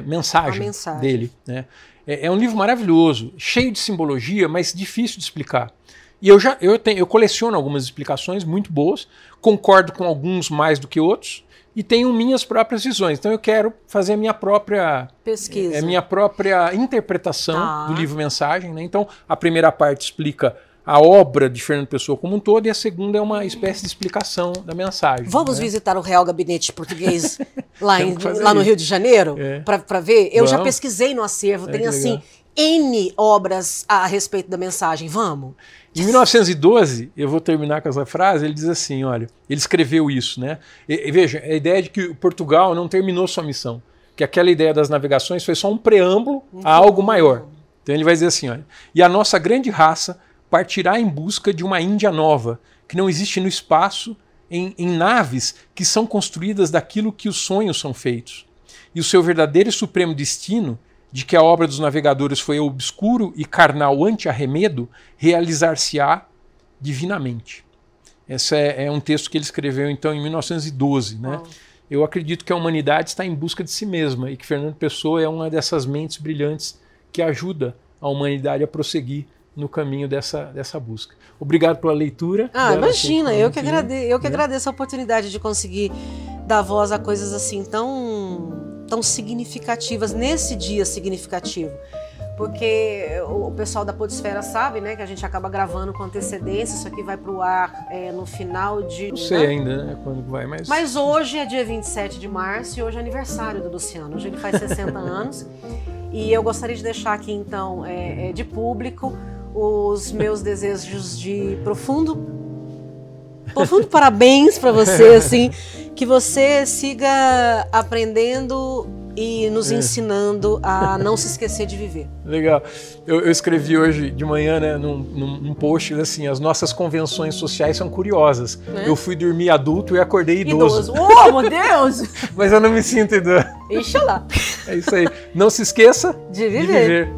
Mensagem dele, né? É um livro maravilhoso, cheio de simbologia, mas difícil de explicar. E eu coleciono algumas explicações muito boas, concordo com alguns mais do que outros, e tenho minhas próprias visões. Então eu quero fazer a minha própria pesquisa, minha própria interpretação do livro Mensagem, né? Então a primeira parte explica a obra de Fernando Pessoa como um todo, e a segunda é uma espécie de explicação da mensagem. Vamos visitar o Real Gabinete Português lá no Rio de Janeiro, para ver? Eu já pesquisei no acervo, tem assim N obras a respeito da mensagem. Vamos? Em 1912, eu vou terminar com essa frase, ele diz assim, olha, ele escreveu isso, né? E veja, a ideia de que Portugal não terminou sua missão, que aquela ideia das navegações foi só um preâmbulo a algo maior. Então ele vai dizer assim, olha, e a nossa grande raça partirá em busca de uma Índia nova, que não existe no espaço, em naves que são construídas daquilo que os sonhos são feitos. E o seu verdadeiro e supremo destino, de que a obra dos navegadores foi obscuro e carnal anti-arremedo, realizar-se-á divinamente. Esse é um texto que ele escreveu então em 1912. Né? Eu acredito que a humanidade está em busca de si mesma e que Fernando Pessoa é uma dessas mentes brilhantes que ajuda a humanidade a prosseguir no caminho dessa busca. Obrigado pela leitura. Imagina, eu que agradeço a oportunidade de conseguir dar voz a coisas assim tão significativas, nesse dia significativo. Porque o pessoal da Podesfera sabe, né, que a gente acaba gravando com antecedência, isso aqui vai pro ar no final de... Não sei ainda, né, quando vai, mas... Mas hoje é dia 27 de março e hoje é aniversário do Luciano, hoje ele faz 60 anos. E eu gostaria de deixar aqui, então, de público, os meus desejos de profundo parabéns para você, assim, que você siga aprendendo e nos ensinando a não se esquecer de viver. Legal. Eu escrevi hoje de manhã, né, num post, assim, as nossas convenções sociais são curiosas. Eu fui dormir adulto e acordei idoso. Oh, meu Deus! Mas eu não me sinto idoso. Ixi lá. É isso aí. Não se esqueça de viver.